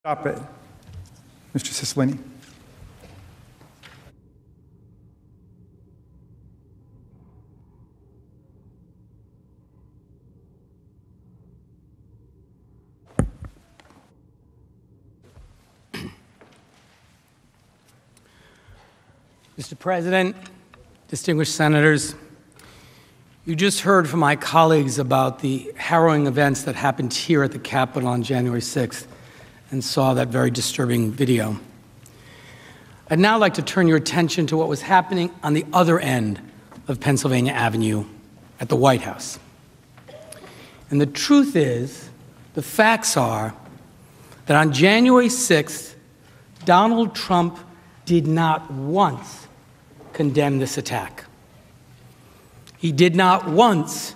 Stop it. Mr. Cicilline. Mr. President, distinguished senators, you just heard from my colleagues about the harrowing events that happened here at the Capitol on January 6th and saw that very disturbing video. I'd now like to turn your attention to what was happening on the other end of Pennsylvania Avenue at the White House. And the truth is, the facts are that on January 6th, Donald Trump did not once condemn this attack. He did not once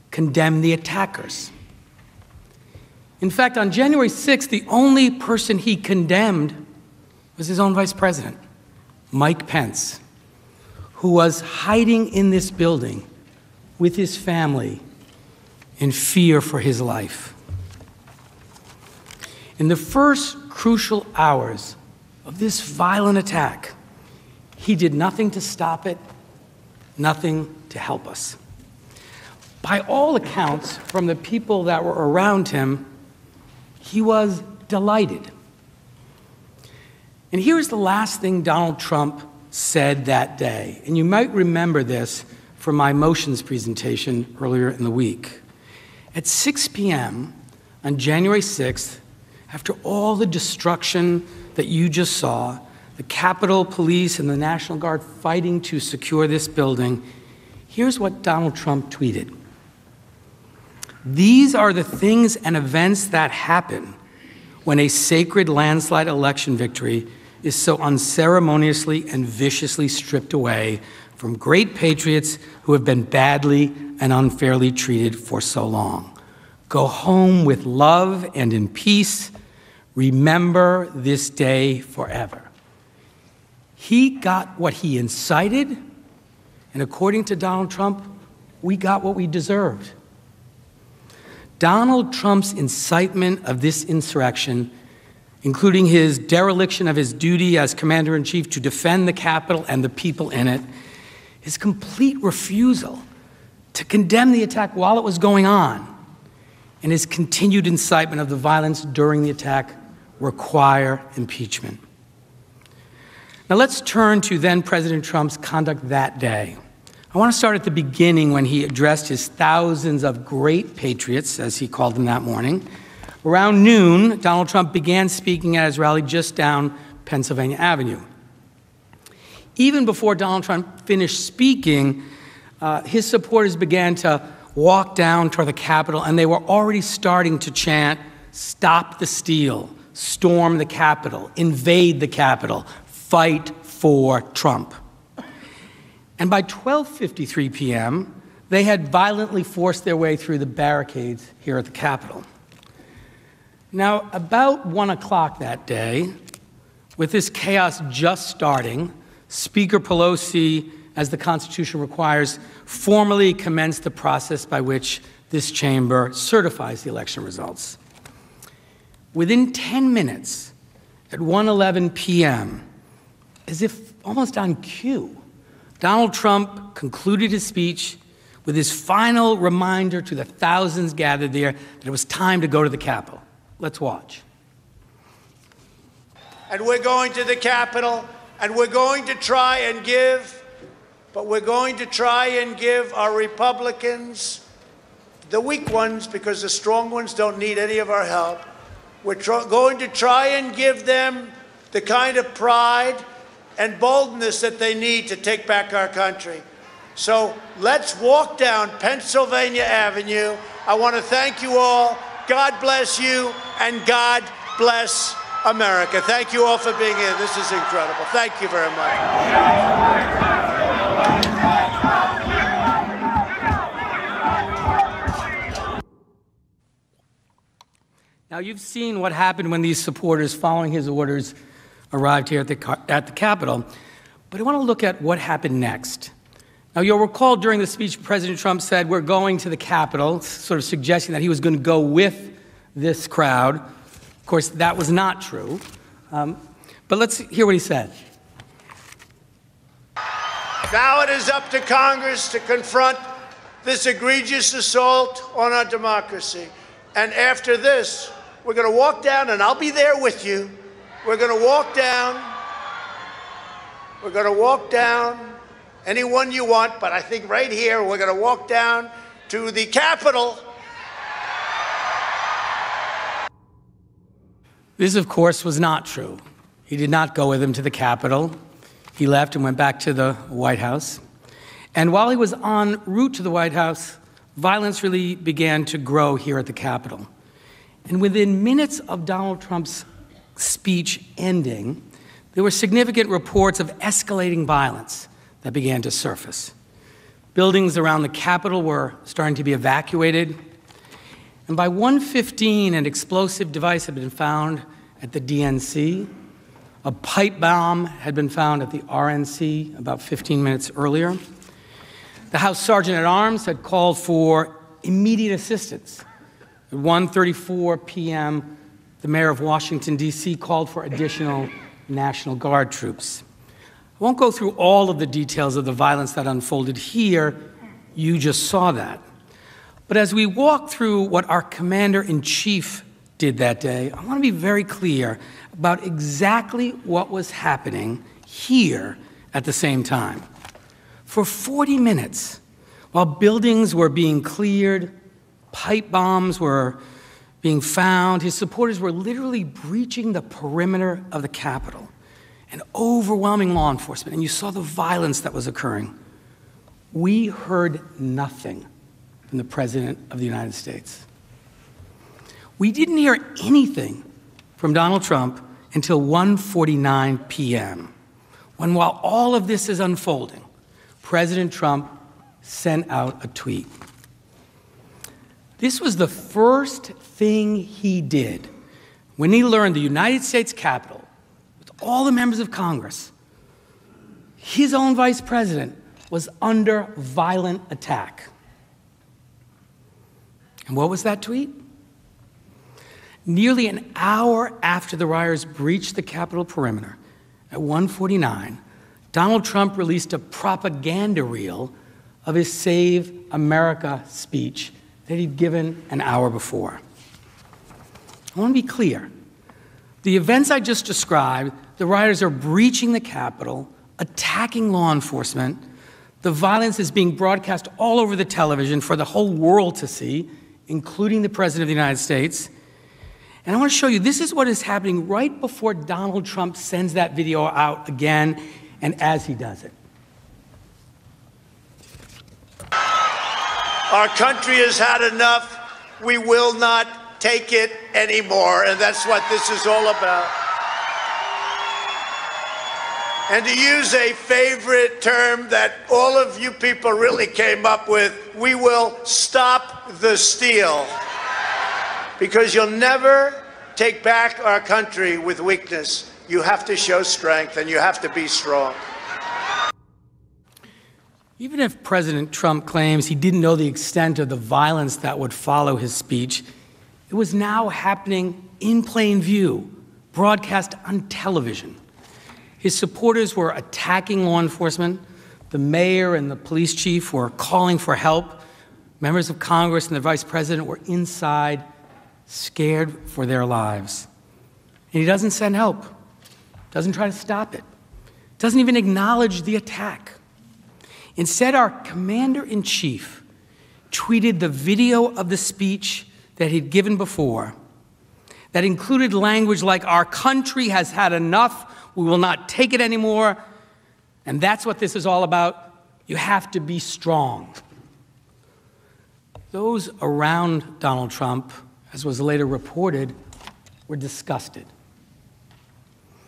condemn the attackers. In fact, on January 6th, the only person he condemned was his own vice president, Mike Pence, who was hiding in this building with his family in fear for his life. In the first crucial hours of this violent attack, he did nothing to stop it, nothing to help us. By all accounts, from the people that were around him, he was delighted. And here's the last thing Donald Trump said that day. And you might remember this from my motions presentation earlier in the week. At 6 p.m. on January 6th, after all the destruction that you just saw, the Capitol Police and the National Guard fighting to secure this building, here's what Donald Trump tweeted. "These are the things and events that happen when a sacred landslide election victory is so unceremoniously and viciously stripped away from great patriots who have been badly and unfairly treated for so long. Go home with love and in peace. Remember this day forever." He got what he incited, and according to Donald Trump, we got what we deserved. Donald Trump's incitement of this insurrection, including his dereliction of his duty as commander-in-chief to defend the Capitol and the people in it, his complete refusal to condemn the attack while it was going on, and his continued incitement of the violence during the attack require impeachment. Now let's turn to then President Trump's conduct that day. I want to start at the beginning when he addressed his thousands of great patriots, as he called them that morning. Around noon, Donald Trump began speaking at his rally just down Pennsylvania Avenue. Even before Donald Trump finished speaking, his supporters began to walk down toward the Capitol, and they were already starting to chant, "Stop the steal, storm the Capitol, invade the Capitol, fight for Trump." And by 12:53 p.m., they had violently forced their way through the barricades here at the Capitol. Now, about 1 o'clock that day, with this chaos just starting, Speaker Pelosi, as the Constitution requires, formally commenced the process by which this chamber certifies the election results. Within 10 minutes, at 1:11 p.m., as if almost on cue, Donald Trump concluded his speech with his final reminder to the thousands gathered there that it was time to go to the Capitol. Let's watch. And we're going to the Capitol, and we're going to try and give, but we're going to try and give our Republicans, the weak ones, because the strong ones don't need any of our help, we're going to try and give them the kind of pride and boldness that they need to take back our country. So let's walk down Pennsylvania Avenue. I want to thank you all. God bless you, and God bless America. Thank you all for being here. This is incredible. Thank you very much. Now, you've seen what happened when these supporters, following his orders, arrived here at the Capitol. But I want to look at what happened next. Now, you'll recall during the speech, President Trump said, "We're going to the Capitol," sort of suggesting that he was going to go with this crowd. Of course, that was not true. But let's hear what he said. Now it is up to Congress to confront this egregious assault on our democracy. And after this, we're going to walk down, and I'll be there with you. We're going to walk down. We're going to walk down anyone you want, but I think right here, we're going to walk down to the Capitol. This, of course, was not true. He did not go with him to the Capitol. He left and went back to the White House. And while he was en route to the White House, violence really began to grow here at the Capitol. And within minutes of Donald Trump's speech ending, there were significant reports of escalating violence that began to surface. Buildings around the Capitol were starting to be evacuated. And by 1:15, an explosive device had been found at the DNC. A pipe bomb had been found at the RNC about 15 minutes earlier. The House Sergeant at Arms had called for immediate assistance. At 1:34 p.m., the mayor of Washington, D.C. called for additional National Guard troops. I won't go through all of the details of the violence that unfolded here. You just saw that. But as we walk through what our commander-in-chief did that day, I want to be very clear about exactly what was happening here at the same time. For 40 minutes, while buildings were being cleared, pipe bombs were being found, his supporters were literally breaching the perimeter of the Capitol and overwhelming law enforcement, and you saw the violence that was occurring. We heard nothing from the President of the United States. We didn't hear anything from Donald Trump until 1:49 p.m., when while all of this is unfolding, President Trump sent out a tweet. This was the first thing he did when he learned the United States Capitol, with all the members of Congress, his own vice president, was under violent attack. And what was that tweet? Nearly an hour after the rioters breached the Capitol perimeter, at 1:49, Donald Trump released a propaganda reel of his Save America speech that he'd given an hour before. I want to be clear. The events I just described, the rioters are breaching the Capitol, attacking law enforcement. The violence is being broadcast all over the television for the whole world to see, including the President of the United States. And I want to show you, this is what is happening right before Donald Trump sends that video out again, and as he does it. Our country has had enough. We will not take it anymore, and that's what this is all about. And to use a favorite term that all of you people really came up with, we will stop the steal. Because you'll never take back our country with weakness. You have to show strength, and you have to be strong. Even if President Trump claims he didn't know the extent of the violence that would follow his speech, it was now happening in plain view, broadcast on television. His supporters were attacking law enforcement. The mayor and the police chief were calling for help. Members of Congress and the vice president were inside, scared for their lives. And he doesn't send help, doesn't try to stop it, doesn't even acknowledge the attack. Instead, our commander-in-chief tweeted the video of the speech that he'd given before that included language like, "Our country has had enough, we will not take it anymore, and that's what this is all about. You have to be strong." Those around Donald Trump, as was later reported, were disgusted.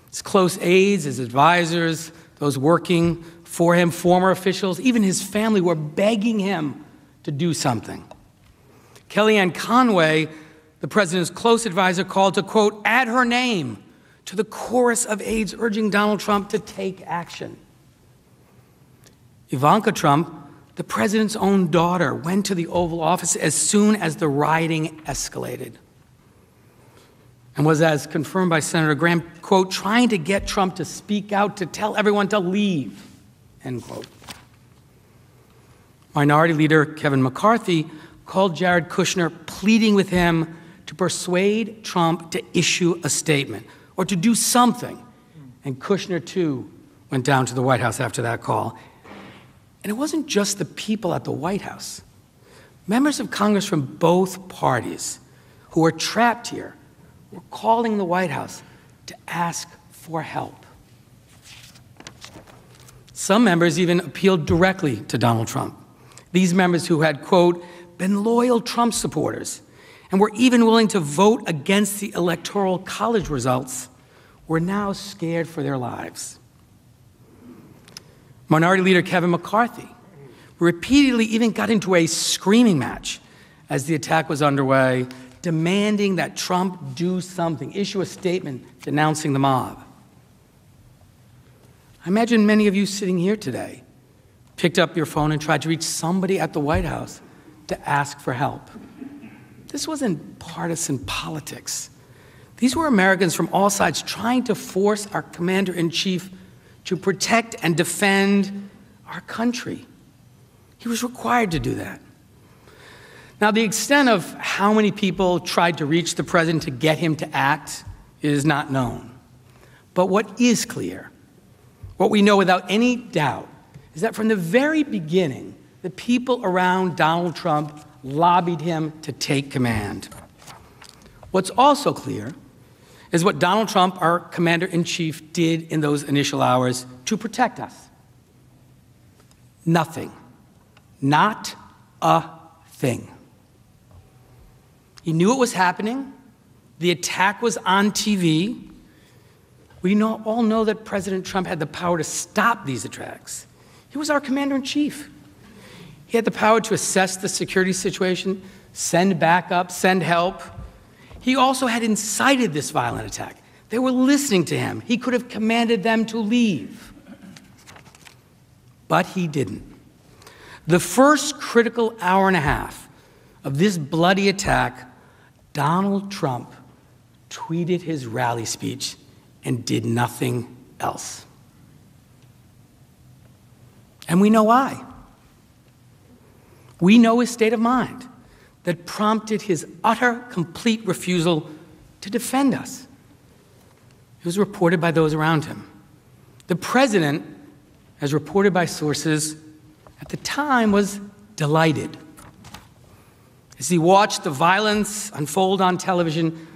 His close aides, his advisors, those working for him, former officials, even his family were begging him to do something. Kellyanne Conway, the president's close advisor, called to, quote, add her name to the chorus of aides urging Donald Trump to take action. Ivanka Trump, the president's own daughter, went to the Oval Office as soon as the rioting escalated. and was, as confirmed by Senator Graham, quote, trying to get Trump to speak out, to tell everyone to leave, end quote. Minority Leader Kevin McCarthy called Jared Kushner, pleading with him to persuade Trump to issue a statement or to do something. And Kushner, too, went down to the White House after that call. And it wasn't just the people at the White House. Members of Congress from both parties who were trapped here were calling the White House to ask for help. Some members even appealed directly to Donald Trump. These members who had, quote, been loyal Trump supporters and were even willing to vote against the Electoral College results were now scared for their lives. Minority Leader Kevin McCarthy repeatedly even got into a screaming match as the attack was underway, demanding that Trump do something, issue a statement denouncing the mob. I imagine many of you sitting here today picked up your phone and tried to reach somebody at the White House to ask for help. This wasn't partisan politics. These were Americans from all sides trying to force our commander-in-chief to protect and defend our country. He was required to do that. Now, the extent of how many people tried to reach the president to get him to act is not known. But what is clear, what we know without any doubt, is that from the very beginning, the people around Donald Trump lobbied him to take command. What's also clear is what Donald Trump, our commander-in-chief, did in those initial hours to protect us. Nothing. Not a thing. He knew it was happening. The attack was on TV. We all know that President Trump had the power to stop these attacks. He was our commander-in-chief. He had the power to assess the security situation, send backup, send help. He also had incited this violent attack. They were listening to him. He could have commanded them to leave. But he didn't. The first critical hour and a half of this bloody attack, Donald Trump tweeted his rally speech and did nothing else. And we know why. We know his state of mind that prompted his utter, complete refusal to defend us. It was reported by those around him. The president, as reported by sources, at the time was delighted. As he watched the violence unfold on television,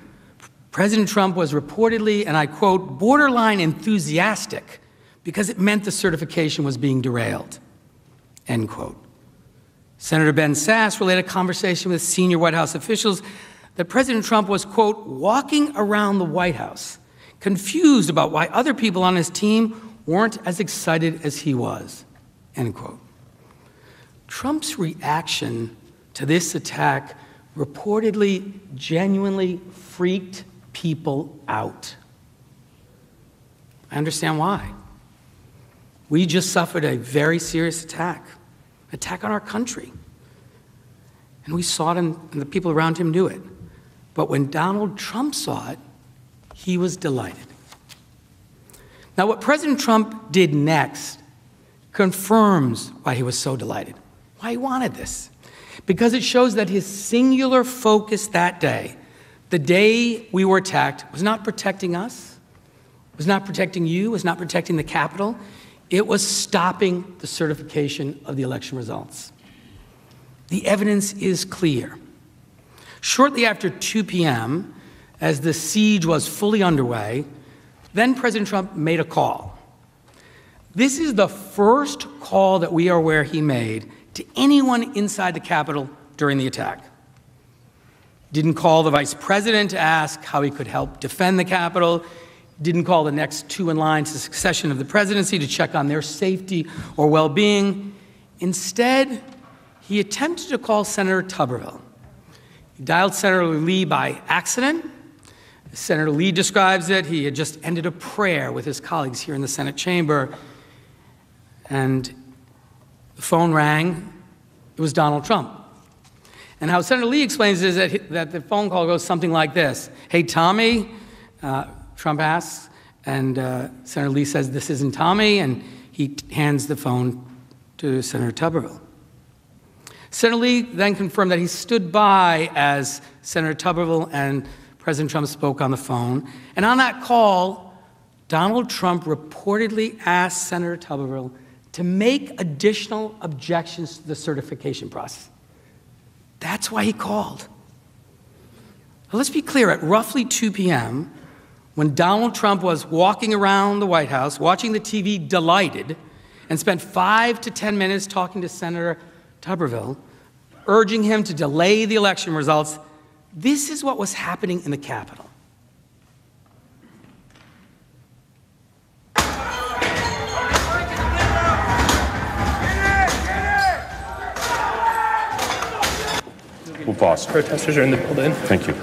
President Trump was reportedly, and I quote, borderline enthusiastic because it meant the certification was being derailed, end quote. Senator Ben Sasse relayed a conversation with senior White House officials that President Trump was, quote, walking around the White House, confused about why other people on his team weren't as excited as he was, end quote. Trump's reaction to this attack reportedly genuinely freaked people out. I understand why. We just suffered a very serious attack on our country. And we saw it, and the people around him knew it. But when Donald Trump saw it, he was delighted. Now, what President Trump did next confirms why he was so delighted, why he wanted this. Because it shows that his singular focus that day, the day we were attacked, was not protecting us, was not protecting you, was not protecting the Capitol. It was stopping the certification of the election results. The evidence is clear. Shortly after 2 p.m., as the siege was fully underway, then President Trump made a call. This is the first call that we are aware he made to anyone inside the Capitol during the attack. Didn't call the vice president to ask how he could help defend the Capitol. Didn't call the next two in line to succession of the presidency to check on their safety or well-being. Instead, he attempted to call Senator Tuberville. He dialed Senator Lee by accident. As Senator Lee describes it, he had just ended a prayer with his colleagues here in the Senate chamber, and the phone rang. It was Donald Trump. And how Senator Lee explains it is that the phone call goes something like this. Hey, Tommy, Trump asks, and Senator Lee says, this isn't Tommy, and he hands the phone to Senator Tuberville. Senator Lee then confirmed that he stood by as Senator Tuberville and President Trump spoke on the phone. And on that call, Donald Trump reportedly asked Senator Tuberville to make additional objections to the certification process. That's why he called. Now, let's be clear, at roughly 2 p.m., when Donald Trump was walking around the White House, watching the TV delighted, and spent 5 to 10 minutes talking to Senator Tuberville, urging him to delay the election results, this is what was happening in the Capitol. We'll pause. Protesters are in the building. Thank you.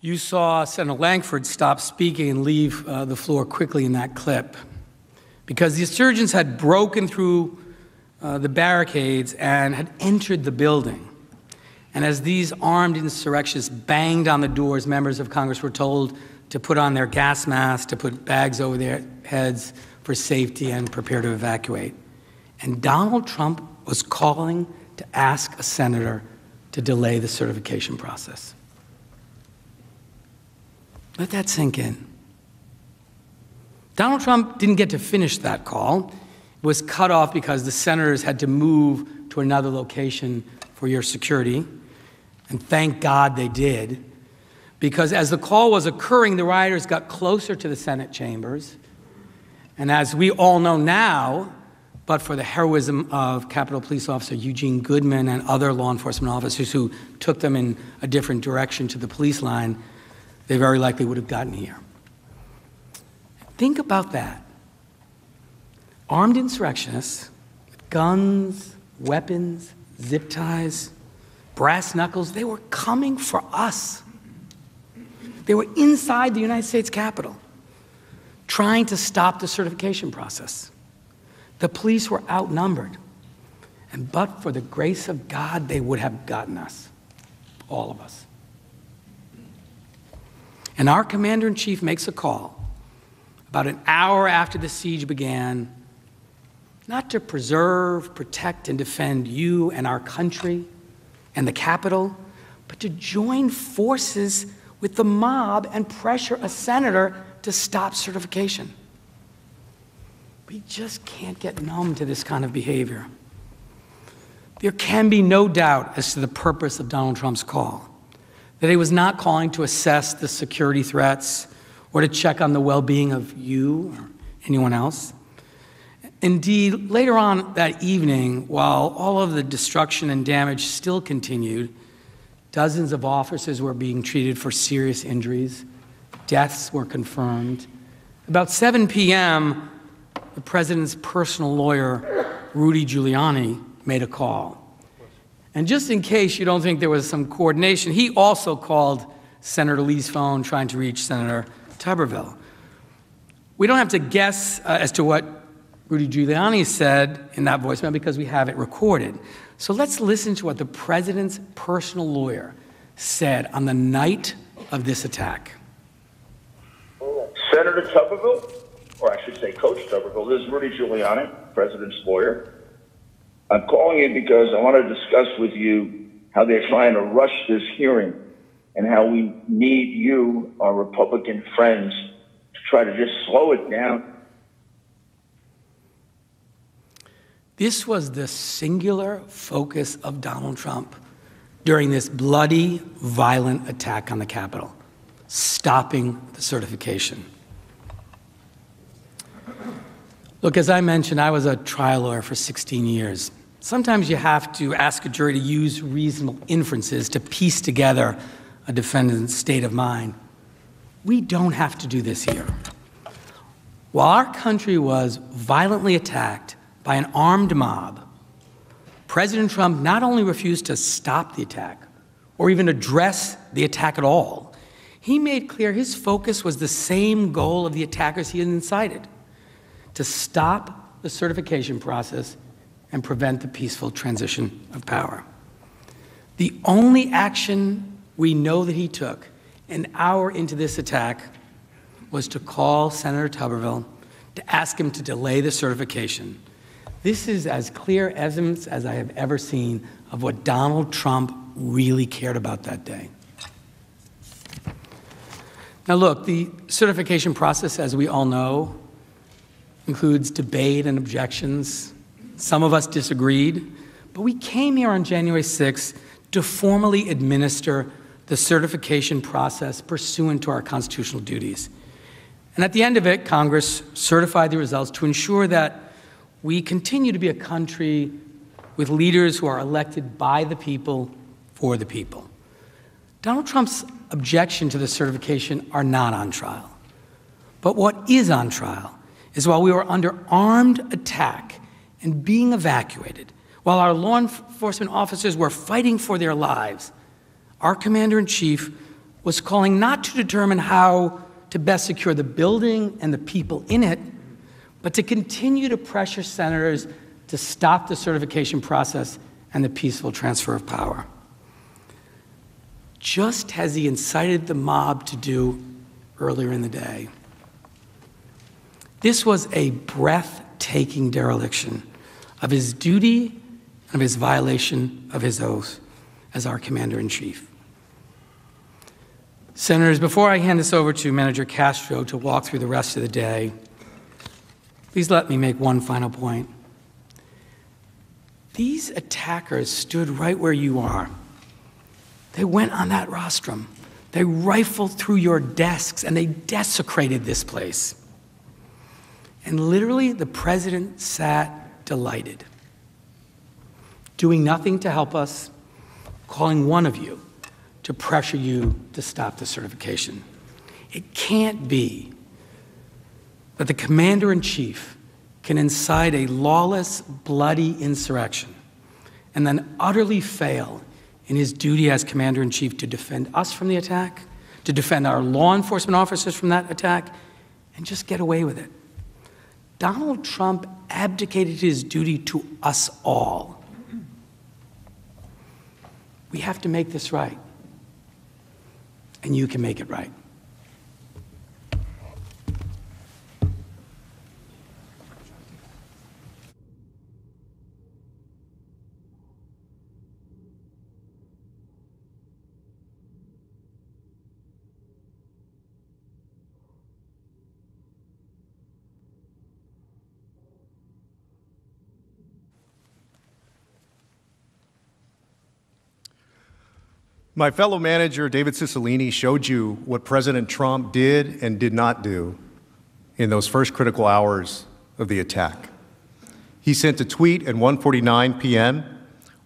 You saw Senator Langford stop speaking and leave the floor quickly in that clip because the insurgents had broken through the barricades and had entered the building. And as these armed insurrectionists banged on the doors, members of Congress were told to put on their gas masks, to put bags over their heads for safety and prepare to evacuate. And Donald Trump was calling to ask a senator to delay the certification process. Let that sink in. Donald Trump didn't get to finish that call. It was cut off because the senators had to move to another location for your security. And thank God they did, because as the call was occurring, the rioters got closer to the Senate chambers. And as we all know now, but for the heroism of Capitol Police Officer Eugene Goodman and other law enforcement officers who took them in a different direction to the police line, they very likely would have gotten here. Think about that. Armed insurrectionists with guns, weapons, zip ties, brass knuckles, they were coming for us. They were inside the United States Capitol, trying to stop the certification process. The police were outnumbered, and but for the grace of God, they would have gotten us, all of us. And our commander-in-chief makes a call about an hour after the siege began, not to preserve, protect, and defend you and our country and the Capitol, but to join forces with the mob and pressure a senator to stop certification. We just can't get numb to this kind of behavior. There can be no doubt as to the purpose of Donald Trump's call, that he was not calling to assess the security threats or to check on the well-being of you or anyone else. Indeed, later on that evening, while all of the destruction and damage still continued, dozens of officers were being treated for serious injuries. Deaths were confirmed. About 7 p.m., the president's personal lawyer, Rudy Giuliani, made a call. And just in case you don't think there was some coordination, he also called Senator Lee's phone trying to reach Senator Tuberville. We don't have to guess as to what Rudy Giuliani said in that voicemail because we have it recorded. So let's listen to what the president's personal lawyer said on the night of this attack. Senator Tuberville, or I should say Coach Tuberville, this is Rudy Giuliani, president's lawyer. I'm calling you because I want to discuss with you how they're trying to rush this hearing and how we need you, our Republican friends, to try to just slow it down. This was the singular focus of Donald Trump during this bloody, violent attack on the Capitol, stopping the certification. Look, as I mentioned, I was a trial lawyer for 16 years. Sometimes you have to ask a jury to use reasonable inferences to piece together a defendant's state of mind. We don't have to do this here. While our country was violently attacked by an armed mob, President Trump not only refused to stop the attack or even address the attack at all, he made clear his focus was the same goal of the attackers he had incited: to stop the certification process and prevent the peaceful transition of power. The only action we know that he took an hour into this attack was to call Senator Tuberville to ask him to delay the certification. This is as clear evidence as I have ever seen of what Donald Trump really cared about that day. Now look, the certification process, as we all know, includes debate and objections. Some of us disagreed, but we came here on January 6th to formally administer the certification process pursuant to our constitutional duties. And at the end of it, Congress certified the results to ensure that we continue to be a country with leaders who are elected by the people for the people. Donald Trump's objection to the certification are not on trial. But what is on trial is while we were under armed attack and being evacuated, while our law enforcement officers were fighting for their lives, our commander-in-chief was calling not to determine how to best secure the building and the people in it, but to continue to pressure senators to stop the certification process and the peaceful transfer of power, just as he incited the mob to do earlier in the day. This was a breathtaking dereliction of his duty and of his violation of his oath as our commander-in-chief. Senators, before I hand this over to Manager Castro to walk through the rest of the day, please let me make one final point. These attackers stood right where you are. They went on that rostrum. They rifled through your desks and they desecrated this place. And literally, the president sat delighted, doing nothing to help us, calling one of you to pressure you to stop the certification. It can't be that the commander-in-chief can incite a lawless, bloody insurrection and then utterly fail in his duty as commander-in-chief to defend us from the attack, to defend our law enforcement officers from that attack, and just get away with it. Donald Trump abdicated his duty to us all. We have to make this right, and you can make it right. My fellow manager, David Cicilline, showed you what President Trump did and did not do in those first critical hours of the attack. He sent a tweet at 1:49 p.m.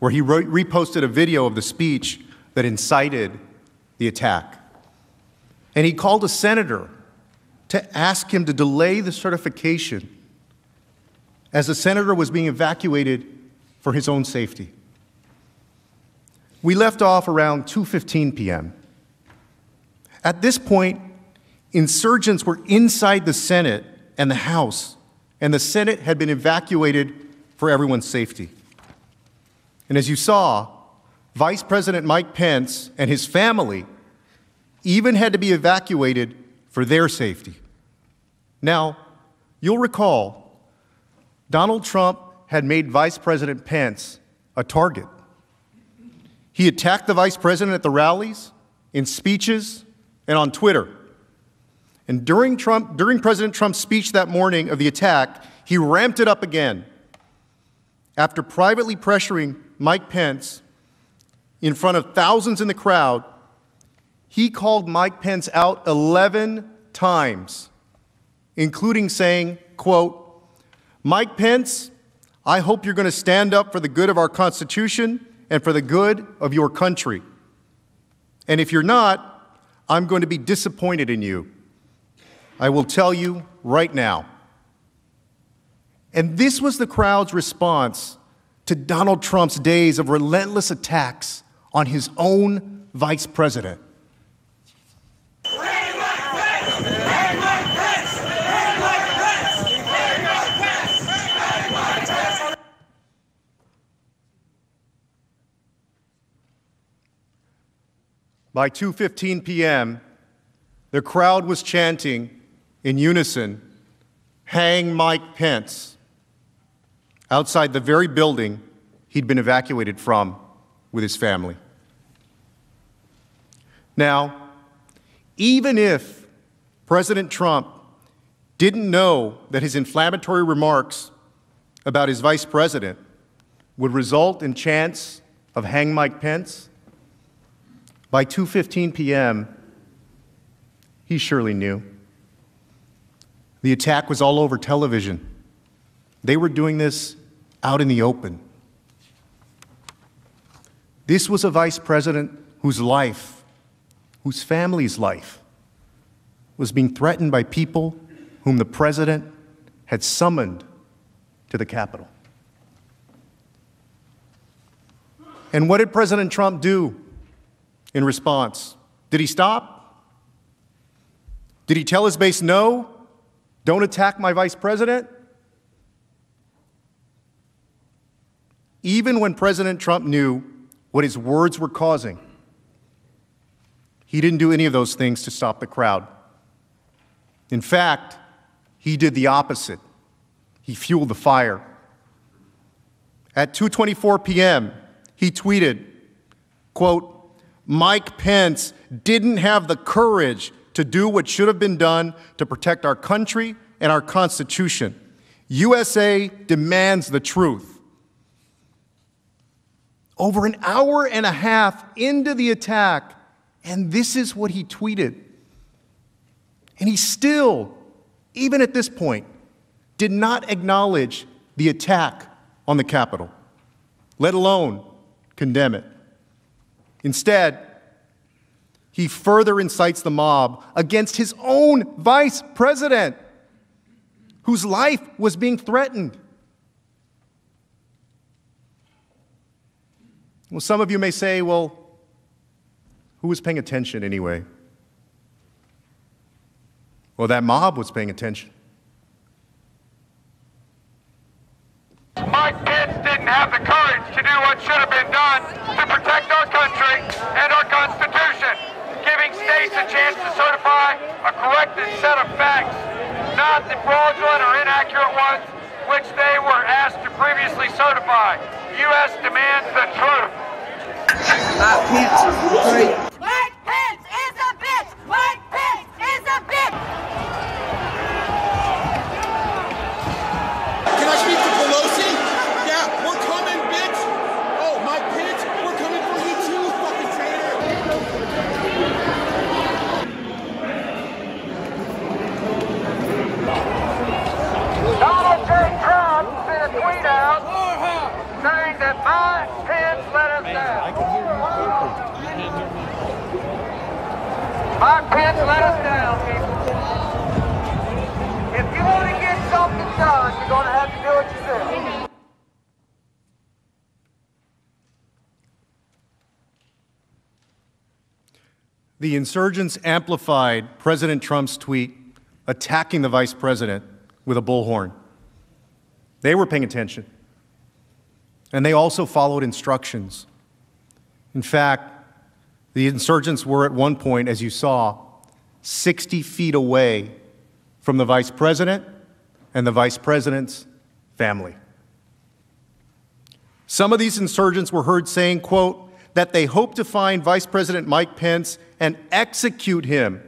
where he reposted a video of the speech that incited the attack. And he called a senator to ask him to delay the certification as the senator was being evacuated for his own safety. We left off around 2:15 p.m. At this point, insurgents were inside the Senate and the House, and the Senate had been evacuated for everyone's safety. And as you saw, Vice President Mike Pence and his family even had to be evacuated for their safety. Now, you'll recall, Donald Trump had made Vice President Pence a target. He attacked the vice president at the rallies, in speeches, and on Twitter. And during President Trump's speech that morning of the attack, he ramped it up again. After privately pressuring Mike Pence in front of thousands in the crowd, he called Mike Pence out 11 times, including saying, quote, "Mike Pence, I hope you're going to stand up for the good of our Constitution and for the good of your country. And if you're not, I'm going to be disappointed in you. I will tell you right now." And this was the crowd's response to Donald Trump's days of relentless attacks on his own vice president. By 2:15 p.m., the crowd was chanting in unison, "Hang Mike Pence," outside the very building he'd been evacuated from with his family. Now, even if President Trump didn't know that his inflammatory remarks about his vice president would result in chants of "Hang Mike Pence," by 2:15 p.m., he surely knew. The attack was all over television. They were doing this out in the open. This was a vice president whose life, whose family's life, was being threatened by people whom the president had summoned to the Capitol. And what did President Trump do in response? Did he stop? Did he tell his base, no, don't attack my vice president? Even when President Trump knew what his words were causing, he didn't do any of those things to stop the crowd. In fact, he did the opposite. He fueled the fire. At 2:24 p.m., he tweeted, quote, "Mike Pence didn't have the courage to do what should have been done to protect our country and our Constitution. USA demands the truth." Over an hour and a half into the attack, and this is what he tweeted. And he still, even at this point, did not acknowledge the attack on the Capitol, let alone condemn it. Instead, he further incites the mob against his own vice president, whose life was being threatened. Well, some of you may say, well, who was paying attention anyway? Well, that mob was paying attention. Mike Pence didn't have the courage to do what should have been done to protect our country and our Constitution, giving states a chance to certify a corrected set of facts, not the fraudulent or inaccurate ones which they were asked to previously certify. U.S. demands the truth. Mike Pence is great. Mike Pence is a bitch! Mike Pence is a bitch! Can I speak to Pelosi? Yeah, we're coming, bitch! Oh, Mike Pence, we're coming for you too, fucking traitor! Donald J. Trump sent a tweet out saying that Mike Pence let us down. Mike Pence let us down, people. If you want to get something done, you're going to have to do it yourself. The insurgents amplified President Trump's tweet attacking the vice president with a bullhorn. They were paying attention. And they also followed instructions. In fact, the insurgents were at one point, as you saw, 60 feet away from the vice president and the vice president's family. Some of these insurgents were heard saying, quote, that they hope to find Vice President Mike Pence and execute him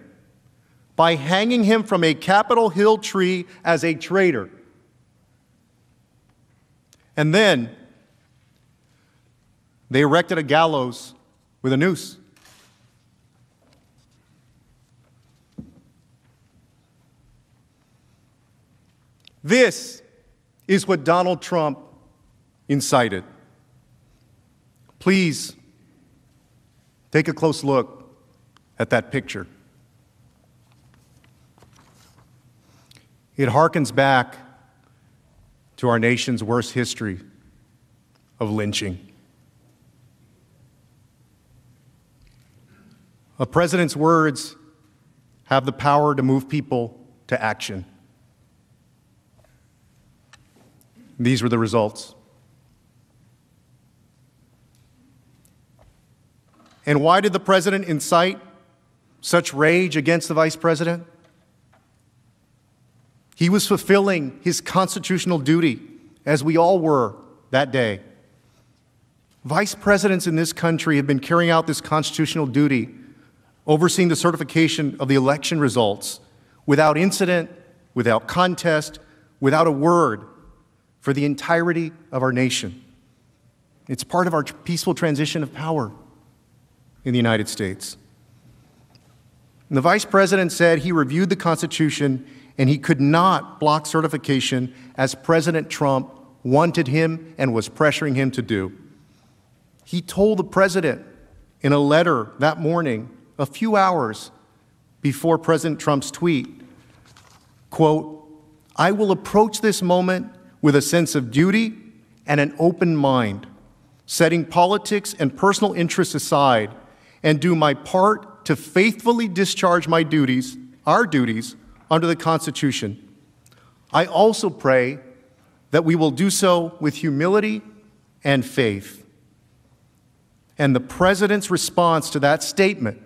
by hanging him from a Capitol Hill tree as a traitor. And then they erected a gallows with a noose. This is what Donald Trump incited. Please take a close look at that picture. It harkens back to our nation's worst history of lynching. A president's words have the power to move people to action. These were the results. And why did the president incite such rage against the vice president? He was fulfilling his constitutional duty, as we all were that day. Vice presidents in this country have been carrying out this constitutional duty, overseeing the certification of the election results without incident, without contest, without a word, for the entirety of our nation. It's part of our peaceful transition of power in the United States. And the vice president said he reviewed the Constitution and he could not block certification as President Trump wanted him and was pressuring him to do. He told the president in a letter that morning, a few hours before President Trump's tweet, quote, "I will approach this moment with a sense of duty and an open mind, setting politics and personal interests aside, and do my part to faithfully discharge my duties, our duties, under the Constitution. I also pray that we will do so with humility and faith." And the president's response to that statement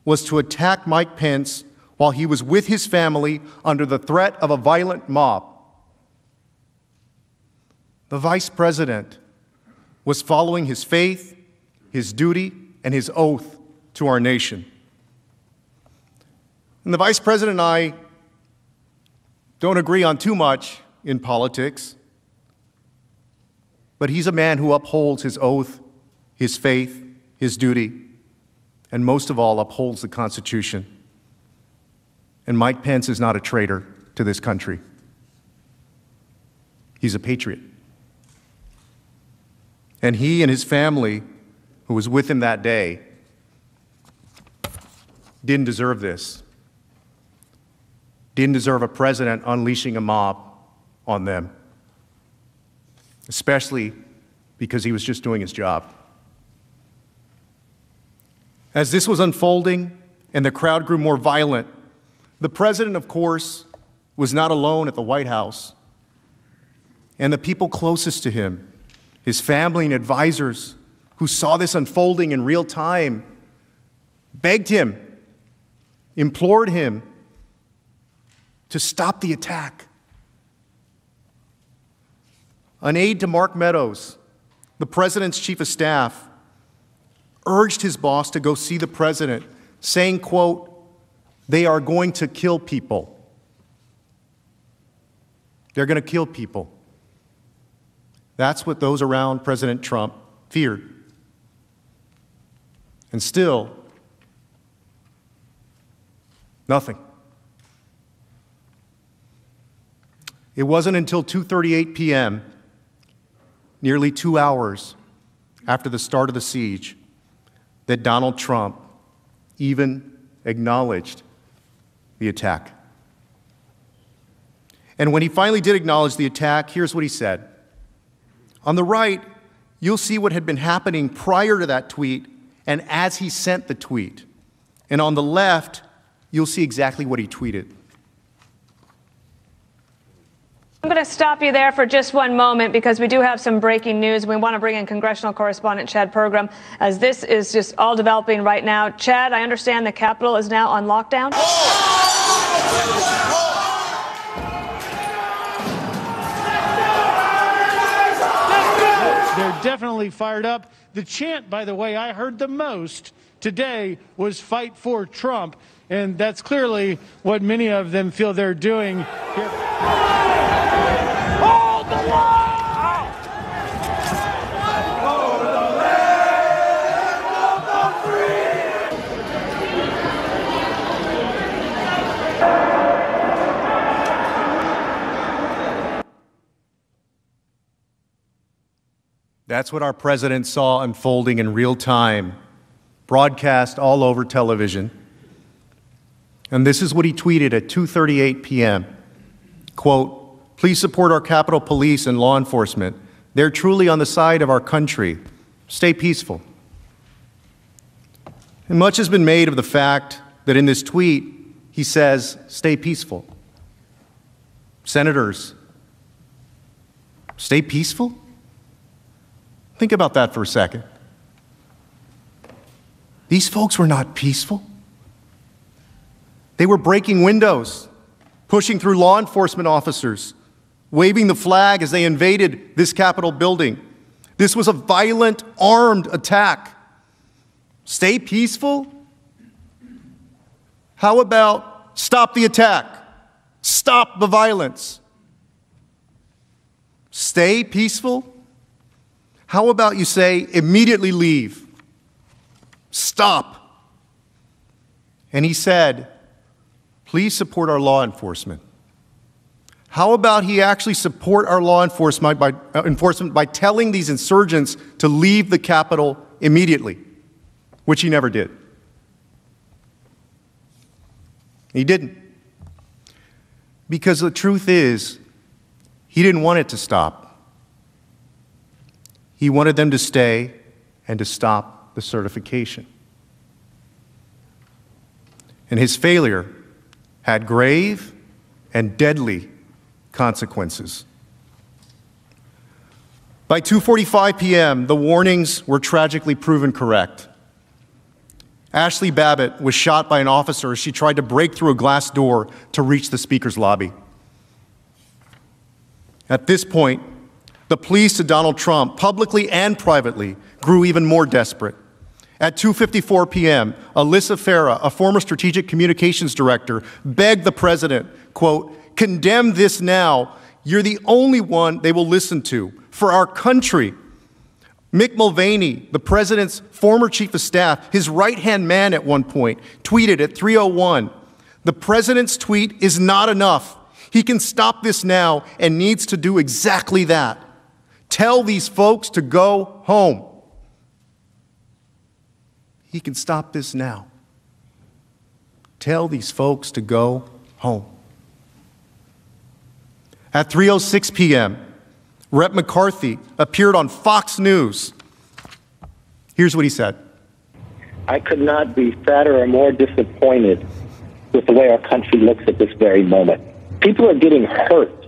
was to attack Mike Pence while he was with his family under the threat of a violent mob. The vice president was following his faith, his duty, and his oath to our nation. And the vice president and I don't agree on too much in politics, but he's a man who upholds his oath, his faith, his duty, and most of all, upholds the Constitution. And Mike Pence is not a traitor to this country. He's a patriot. And he and his family, who was with him that day, didn't deserve this. Didn't deserve a president unleashing a mob on them, especially because he was just doing his job. As this was unfolding and the crowd grew more violent, the president, of course, was not alone at the White House. And the people closest to him, his family and advisors who saw this unfolding in real time, begged him, implored him to stop the attack. An aide to Mark Meadows, the president's chief of staff, urged his boss to go see the president, saying, quote, "They are going to kill people. They're going to kill people." That's what those around President Trump feared. And still, nothing. It wasn't until 2:38 p.m., nearly 2 hours after the start of the siege, that Donald Trump even acknowledged the attack. And when he finally did acknowledge the attack, here's what he said. On the right, you'll see what had been happening prior to that tweet and as he sent the tweet. And on the left, you'll see exactly what he tweeted. I'm going to stop you there for just one moment because we do have some breaking news. We want to bring in congressional correspondent Chad Pergram as this is just all developing right now. Chad, I understand the Capitol is now on lockdown. They're definitely fired up. The chant, by the way, I heard the most today was "Fight for Trump," and that's clearly what many of them feel they're doing here. Hold the line! For the land of the free! That's what our president saw unfolding in real time, broadcast all over television. And this is what he tweeted at 2:38 p.m. Quote, "Please support our Capitol Police and law enforcement. They're truly on the side of our country. Stay peaceful. And much has been made of the fact that in this tweet, he says, stay peaceful. Senators, stay peaceful? Think about that for a second. These folks were not peaceful. They were breaking windows, pushing through law enforcement officers, waving the flag as they invaded this Capitol building. This was a violent, armed attack. Stay peaceful? How about stop the attack? Stop the violence. Stay peaceful? How about you say immediately leave? Stop. And he said, please support our law enforcement. How about he actually support our law enforcement by telling these insurgents to leave the Capitol immediately, which he never did. He didn't. Because the truth is, he didn't want it to stop. He wanted them to stay and to stop the certification. And his failure had grave and deadly consequences. By 2:45 p.m., the warnings were tragically proven correct. Ashley Babbitt was shot by an officer as she tried to break through a glass door to reach the Speaker's lobby. At this point, the pleas to Donald Trump, publicly and privately, grew even more desperate. At 2:54 p.m., Alyssa Farah, a former strategic communications director, begged the president, quote, condemn this now. You're the only one they will listen to. For our country. Mick Mulvaney, the president's former chief of staff, his right-hand man at one point, tweeted at 3:01, the president's tweet is not enough. He can stop this now and needs to do exactly that. Tell these folks to go home. He can stop this now. Tell these folks to go home. At 3:06 p.m., Rep. McCarthy appeared on Fox News. Here's what he said. I could not be sadder or more disappointed with the way our country looks at this very moment. People are getting hurt.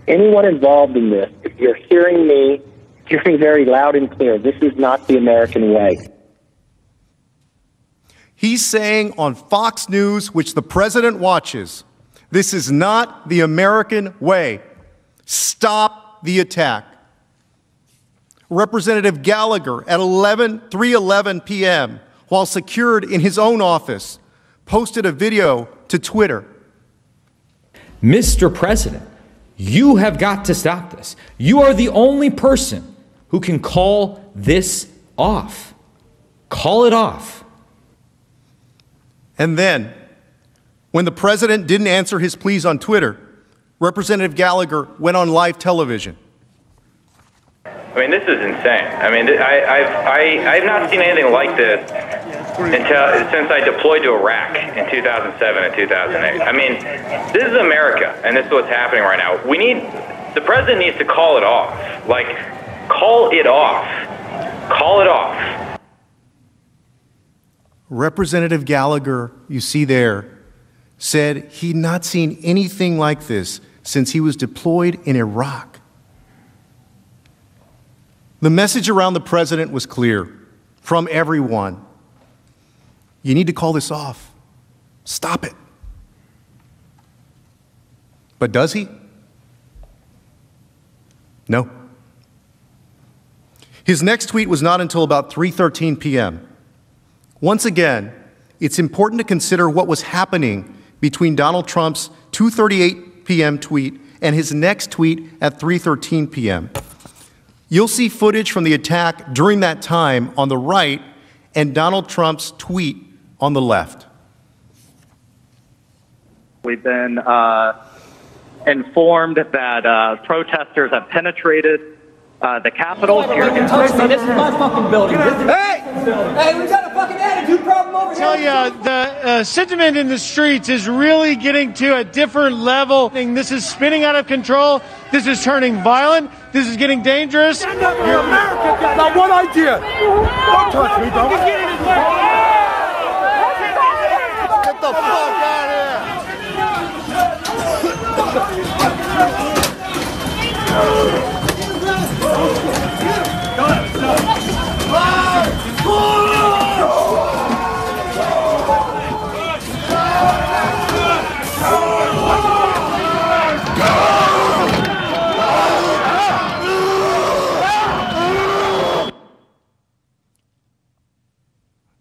Anyone involved in this, if you're hearing me, hear me very loud and clear. This is not the American way. He's saying on Fox News, which the president watches, this is not the American way. Stop the attack. Representative Gallagher at 3:11 p.m., while secured in his own office, posted a video to Twitter. Mr. President, you have got to stop this. You are the only person who can call this off. Call it off. And then, when the president didn't answer his pleas on Twitter, Representative Gallagher went on live television. I mean, this is insane. I mean, I've not seen anything like this since I deployed to Iraq in 2007 and 2008. I mean, this is America, and this is what's happening right now. The president needs to call it off. Like, call it off. Call it off. Representative Gallagher, you see there, said he'd not seen anything like this since he was deployed in Iraq. The message around the president was clear from everyone. You need to call this off. Stop it. But does he? No. His next tweet was not until about 3:13 p.m. Once again, it's important to consider what was happening between Donald Trump's 2:38 p.m. tweet and his next tweet at 3:13 p.m. You'll see footage from the attack during that time on the right and Donald Trump's tweet on the left. We've been informed that protesters have penetrated the Capitol. This is my fucking building. Hey, we got a fucking attitude problem over here. Tell you, the sentiment in the streets is really getting to a different level. This is spinning out of control. This is turning violent. This is getting dangerous. Now, what I did? Don't touch me, bro. Get the fuck out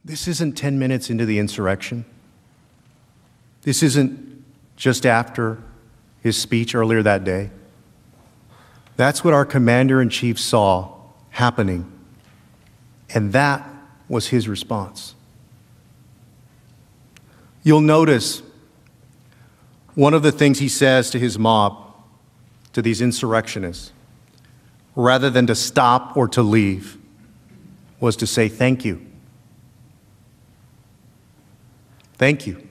This isn't 10 minutes into the insurrection. This isn't just after his speech earlier that day. That's what our commander-in-chief saw happening, and that was his response. You'll notice one of the things he says to his mob, to these insurrectionists, rather than to stop or to leave, was to say thank you. Thank you.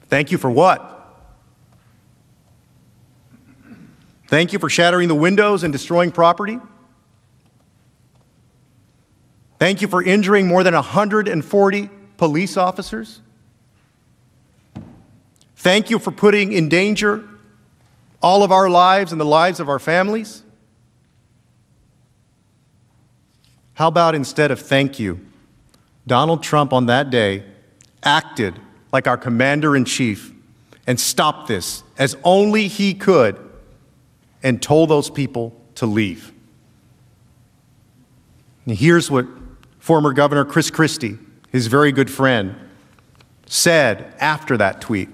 Thank you for what? Thank you for shattering the windows and destroying property. Thank you for injuring more than 140 police officers. Thank you for putting in danger all of our lives and the lives of our families. How about instead of thank you, Donald Trump on that day acted like our commander-in-chief and stopped this as only he could and told those people to leave. And here's what former Governor Chris Christie, his very good friend, said after that tweet.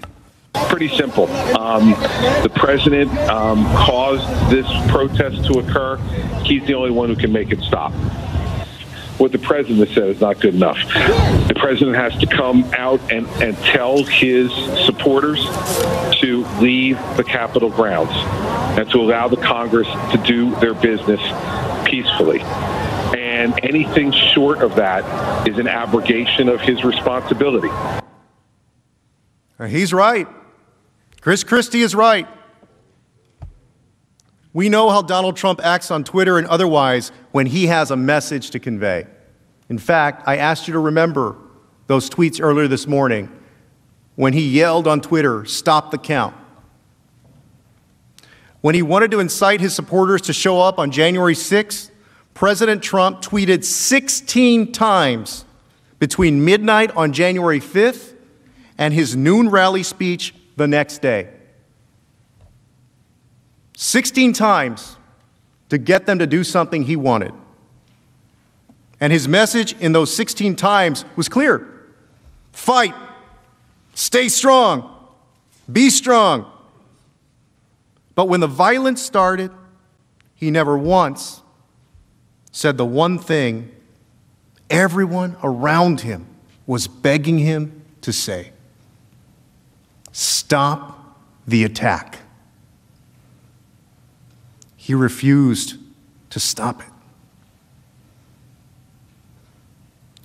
Pretty simple. The president caused this protest to occur. He's the only one who can make it stop. What the president said is not good enough. The president has to come out and tell his supporters to leave the Capitol grounds and to allow the Congress to do their business peacefully. And anything short of that is an abrogation of his responsibility. He's right. Chris Christie is right. We know how Donald Trump acts on Twitter and otherwise when he has a message to convey. In fact, I asked you to remember those tweets earlier this morning when he yelled on Twitter, "Stop the count." When he wanted to incite his supporters to show up on January 6th, President Trump tweeted 16 times between midnight on January 5th and his noon rally speech the next day. 16 times to get them to do something he wanted. And his message in those 16 times was clear. Fight. Stay strong. Be strong. But when the violence started, he never once said the one thing everyone around him was begging him to say. Stop the attack. He refused to stop it.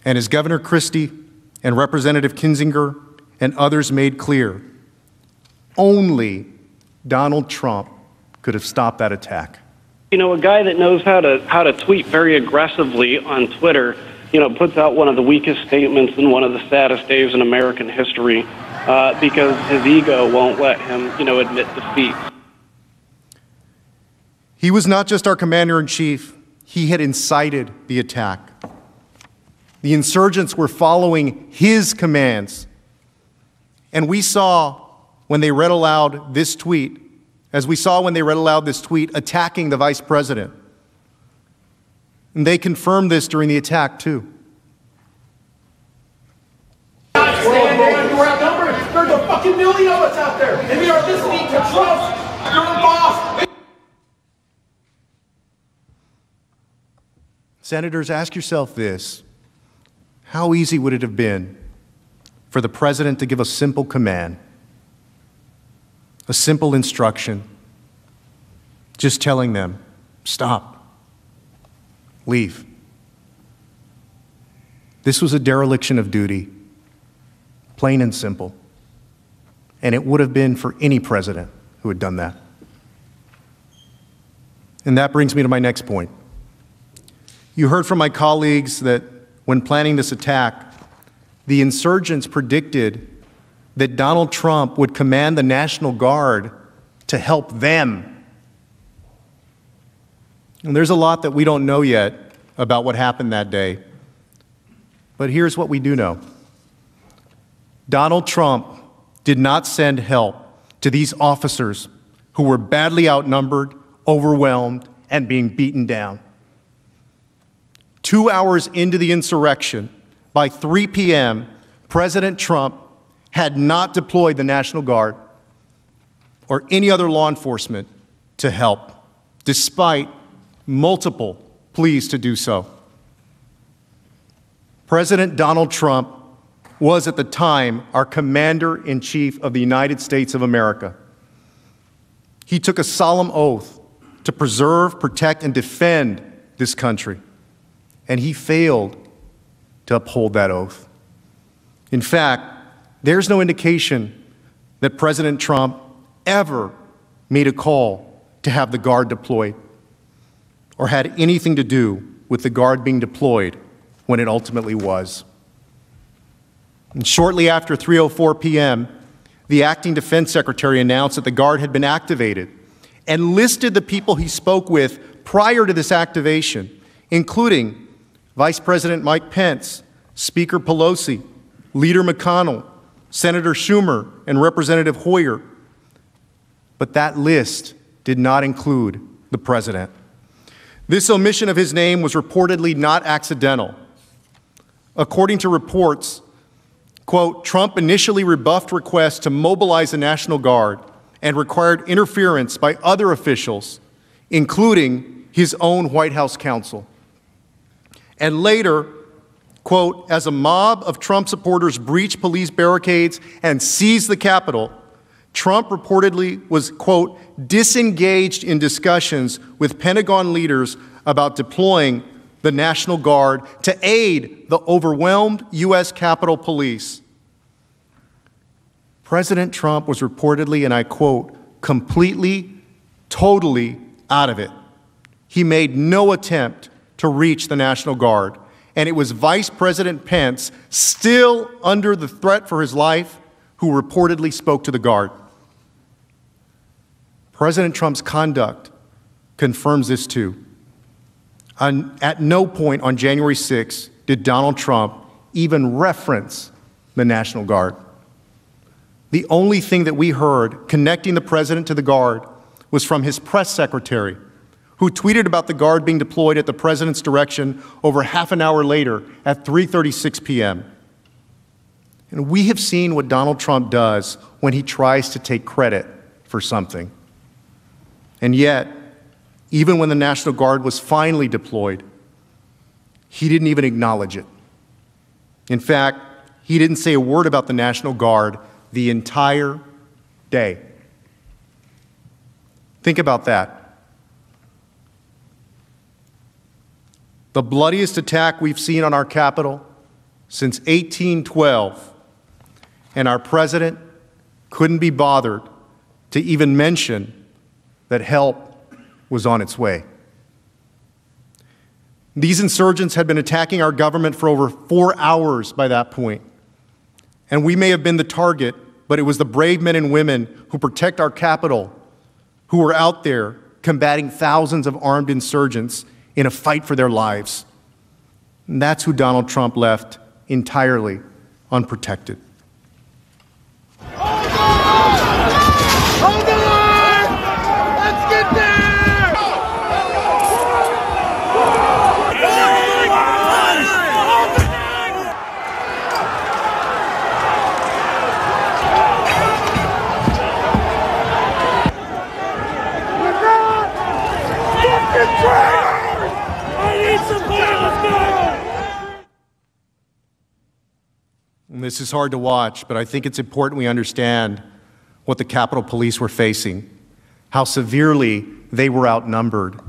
And as Governor Christie and Representative Kinzinger and others made clear, only Donald Trump could have stopped that attack. You know, a guy that knows how to tweet very aggressively on Twitter, puts out one of the weakest statements in one of the saddest days in American history because his ego won't let him, admit defeat. He was not just our commander-in-chief. He had incited the attack. The insurgents were following his commands. And we saw when they read aloud this tweet, attacking the vice president. And they confirmed this during the attack, too. There's a fucking million of us out there, and we are listening to Trump, your boss. Senators, ask yourself this. How easy would it have been for the president to give a simple command, a simple instruction, just telling them, stop, leave? This was a dereliction of duty, plain and simple. And it would have been for any president who had done that. And that brings me to my next point. You heard from my colleagues that when planning this attack, the insurgents predicted that Donald Trump would command the National Guard to help them. And there's a lot that we don't know yet about what happened that day. But here's what we do know. Donald Trump did not send help to these officers who were badly outnumbered, overwhelmed, and being beaten down. 2 hours into the insurrection, by 3 p.m., President Trump had not deployed the National Guard or any other law enforcement to help, despite multiple pleas to do so. President Donald Trump was at the time our Commander-in-Chief of the United States of America. He took a solemn oath to preserve, protect, and defend this country, and he failed to uphold that oath. In fact, there's no indication that President Trump ever made a call to have the Guard deployed or had anything to do with the Guard being deployed when it ultimately was. And shortly after 3:04 p.m., the acting defense secretary announced that the Guard had been activated and listed the people he spoke with prior to this activation, including Vice President Mike Pence, Speaker Pelosi, Leader McConnell, Senator Schumer, and Representative Hoyer. But that list did not include the president. This omission of his name was reportedly not accidental. According to reports, quote, Trump initially rebuffed requests to mobilize the National Guard and required interference by other officials, including his own White House counsel. And later, quote, as a mob of Trump supporters breached police barricades and seized the Capitol, Trump reportedly was, quote, disengaged in discussions with Pentagon leaders about deploying the National Guard to aid the overwhelmed U.S. Capitol Police. President Trump was reportedly, and I quote, completely, totally out of it. He made no attempt to reach the National Guard, and it was Vice President Pence, still under the threat for his life, who reportedly spoke to the Guard. President Trump's conduct confirms this too. At no point on January 6 did Donald Trump even reference the National Guard. The only thing that we heard connecting the president to the Guard was from his press secretary, who tweeted about the Guard being deployed at the president's direction over half an hour later at 3:36 p.m. And we have seen what Donald Trump does when he tries to take credit for something. And yet, even when the National Guard was finally deployed, he didn't even acknowledge it. In fact, he didn't say a word about the National Guard the entire day. Think about that. The bloodiest attack we've seen on our Capitol since 1812, and our president couldn't be bothered to even mention that help was on its way. These insurgents had been attacking our government for over 4 hours by that point. And we may have been the target, but it was the brave men and women who protect our Capitol who were out there combating thousands of armed insurgents in a fight for their lives. And that's who Donald Trump left entirely unprotected. Hold on! Let's get there! And this is hard to watch, but I think it's important we understand what the Capitol Police were facing, how severely they were outnumbered,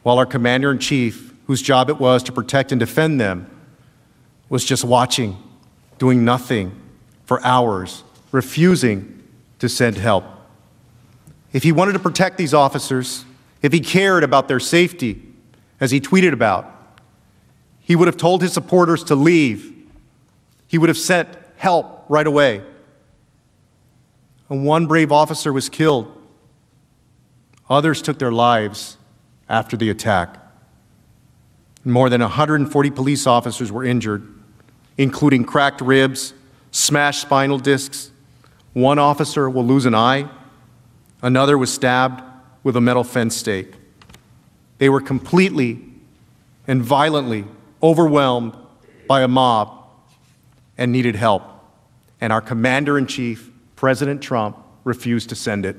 while our Commander-in-Chief, whose job it was to protect and defend them, was just watching, doing nothing for hours, refusing to send help. If he wanted to protect these officers, if he cared about their safety, as he tweeted about, he would have told his supporters to leave. He would have sent help right away. And one brave officer was killed. Others took their lives after the attack. More than 140 police officers were injured, including cracked ribs, smashed spinal discs. One officer will lose an eye. Another was stabbed with a metal fence stake. They were completely and violently overwhelmed by a mob and needed help. And our commander-in-chief, President Trump, refused to send it.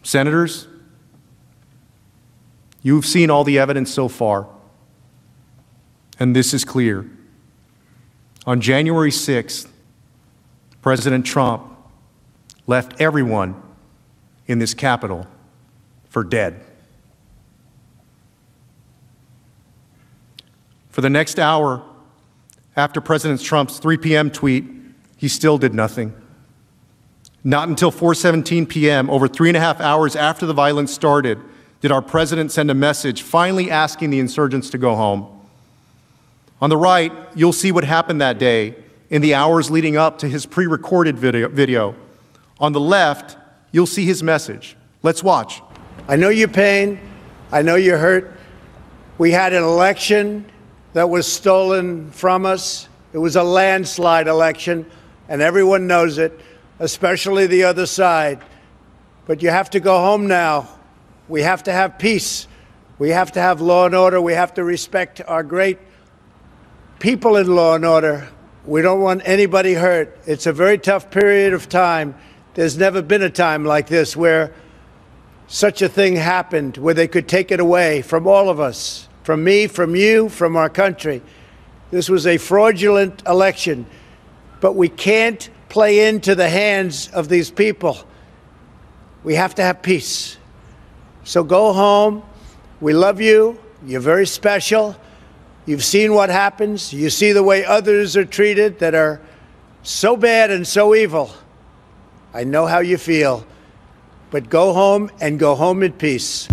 Senators, you've seen all the evidence so far, and this is clear. On January 6th, President Trump left everyone in this Capitol for dead. For the next hour after President Trump's 3 p.m. tweet, he still did nothing. Not until 4:17 p.m., over 3.5 hours after the violence started, did our president send a message finally asking the insurgents to go home. On the right, you'll see what happened that day in the hours leading up to his pre-recorded video. On the left, you'll see his message. Let's watch. I know your pain. I know you're hurt. We had an election that was stolen from us. It was a landslide election, and everyone knows it, especially the other side. But you have to go home now. We have to have peace. We have to have law and order. We have to respect our great people in law and order. We don't want anybody hurt. It's a very tough period of time. There's never been a time like this where such a thing happened, where they could take it away from all of us, from me, from you, from our country. This was a fraudulent election, but we can't play into the hands of these people. We have to have peace. So go home. We love you. You're very special. You've seen what happens. You see the way others are treated that are so bad and so evil. I know how you feel. But go home and go home in peace.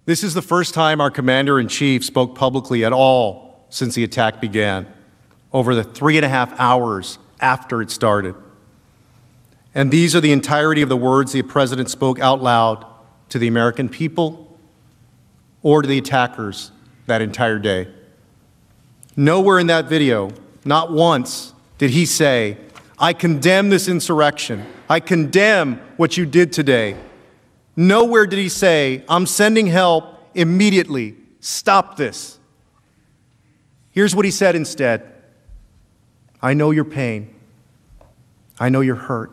This is the first time our commander-in-chief spoke publicly at all since the attack began, over the 3.5 hours after it started. And these are the entirety of the words the president spoke out loud to the American people or to the attackers that entire day. Nowhere in that video, not once, did he say, I condemn this insurrection. I condemn what you did today. Nowhere did he say, I'm sending help immediately. Stop this. Here's what he said instead. I know your pain. I know you're hurt.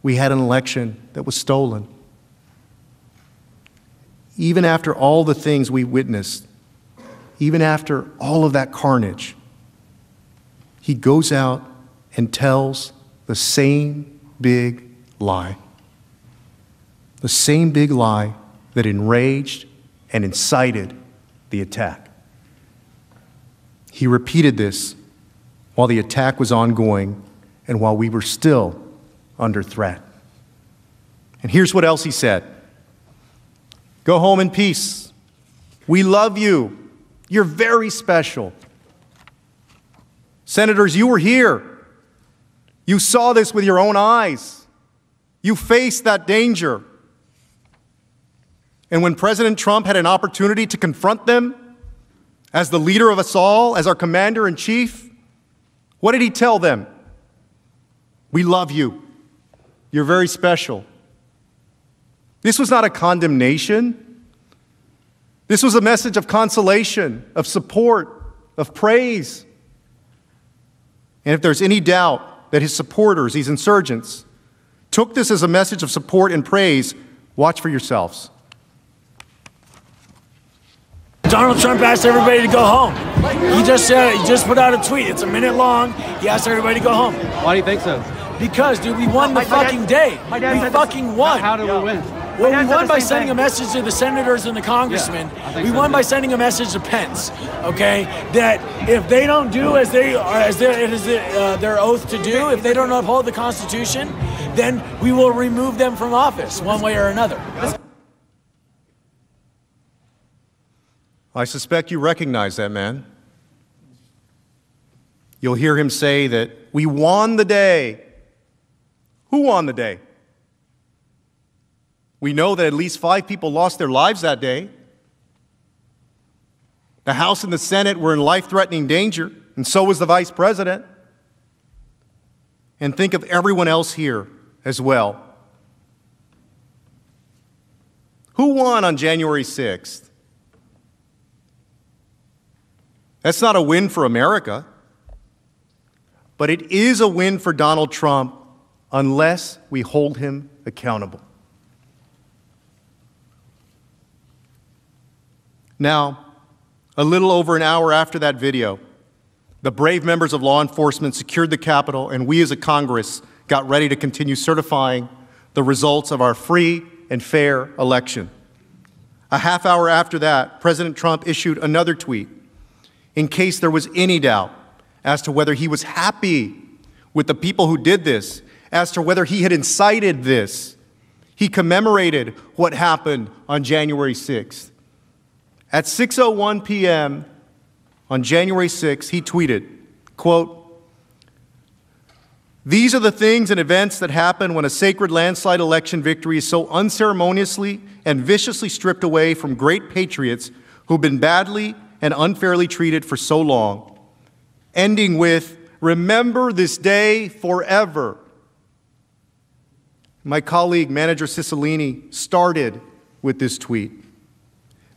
We had an election that was stolen. Even after all the things we witnessed, even after all of that carnage, he goes out and tells the same big lie. The same big lie that enraged and incited the attack. He repeated this while the attack was ongoing and while we were still under threat. And here's what else he said. Go home in peace. We love you. You're very special. Senators, you were here. You saw this with your own eyes. You faced that danger. And when President Trump had an opportunity to confront them as the leader of us all, as our commander-in-chief, what did he tell them? We love you. You're very special. This was not a condemnation. This was a message of consolation, of support, of praise. And if there's any doubt that his supporters, these insurgents, took this as a message of support and praise, watch for yourselves. Donald Trump asked everybody to go home. He just put out a tweet. It's a minute long. He asked everybody to go home. Why do you think so? Because, dude, we won the fucking day. We fucking won. How did we win? Well, we won by sending a message to the senators and the congressmen. We won by sending a message to Pence, okay, that if they don't do as it is their oath to do, if they don't uphold the Constitution, then we will remove them from office one way or another. I suspect you recognize that man. You'll hear him say that we won the day. Who won the day? We know that at least 5 people lost their lives that day. The House and the Senate were in life-threatening danger, and so was the Vice President. And think of everyone else here as well. Who won on January 6th? That's not a win for America, but it is a win for Donald Trump unless we hold him accountable. Now, a little over an hour after that video, the brave members of law enforcement secured the Capitol, and we as a Congress got ready to continue certifying the results of our free and fair election. A half hour after that, President Trump issued another tweet in case there was any doubt as to whether he was happy with the people who did this, as to whether he had incited this. He commemorated what happened on January 6th. At 6:01 p.m. on January 6th, he tweeted, quote, "These are the things and events that happen when a sacred landslide election victory is so unceremoniously and viciously stripped away from great patriots who've been badly and unfairly treated for so long." Ending with, "Remember this day forever." My colleague, Manager Cicilline, started with this tweet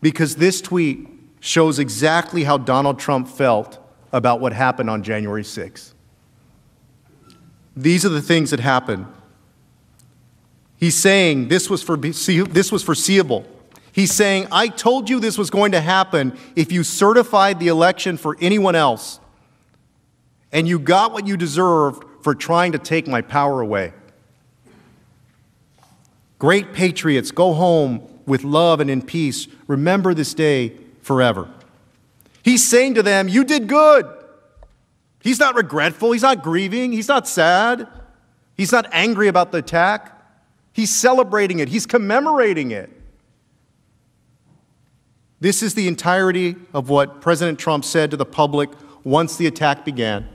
because this tweet shows exactly how Donald Trump felt about what happened on January 6th. These are the things that happened. He's saying this was foreseeable. He's saying, I told you this was going to happen if you certified the election for anyone else, and you got what you deserved for trying to take my power away. Great patriots, go home with love and in peace. Remember this day forever. He's saying to them, you did good. He's not regretful. He's not grieving. He's not sad. He's not angry about the attack. He's celebrating it. He's commemorating it. This is the entirety of what President Trump said to the public once the attack began.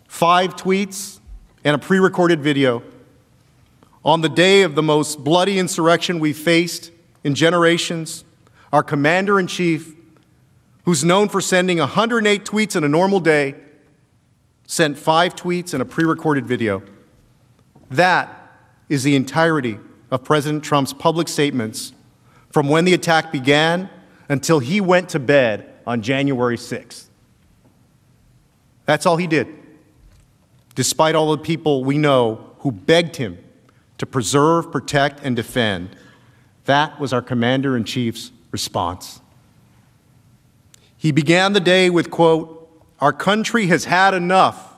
5 tweets and a pre-recorded video. On the day of the most bloody insurrection we've faced in generations, our commander-in-chief, who's known for sending 108 tweets in a normal day, sent 5 tweets and a pre-recorded video. That is the entirety of President Trump's public statements from when the attack began until he went to bed on January 6th. That's all he did, despite all the people we know who begged him to preserve, protect, and defend. That was our commander-in-chief's response. He began the day with, quote, "Our country has had enough.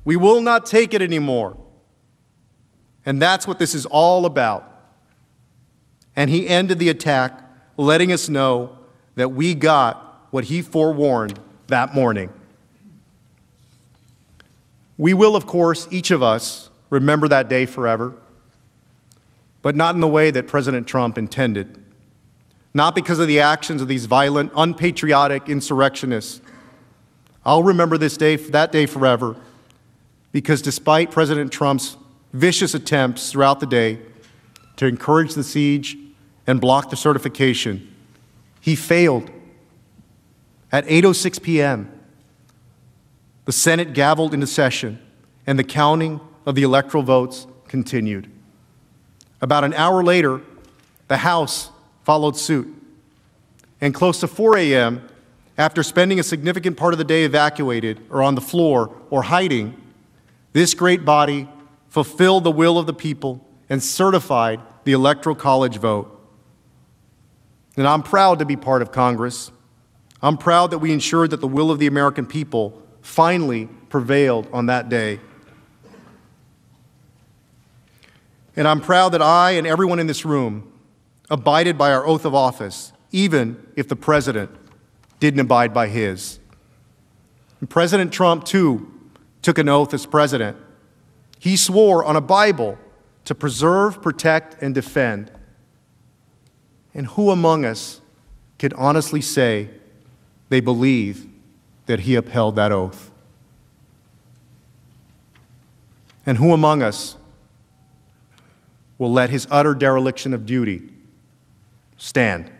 We will not take it anymore." And that's what this is all about. And he ended the attack letting us know that we got what he forewarned that morning. We will, of course, each of us, remember that day forever, but not in the way that President Trump intended. Not because of the actions of these violent, unpatriotic insurrectionists. I'll remember that day forever, because despite President Trump's vicious attempts throughout the day to encourage the siege and block the certification, he failed. At 8:06 p.m., the Senate gavelled into session, and the counting of the electoral votes continued. About an hour later, the House followed suit. And close to 4 a.m., after spending a significant part of the day evacuated or on the floor or hiding, this great body fulfilled the will of the people and certified the Electoral College vote. And I'm proud to be part of Congress. I'm proud that we ensured that the will of the American people finally prevailed on that day. And I'm proud that I and everyone in this room abided by our oath of office, even if the president didn't abide by his. And President Trump, too, took an oath as president. He swore on a Bible to preserve, protect, and defend. And who among us can honestly say they believe that he upheld that oath? And who among us will let his utter dereliction of duty stand?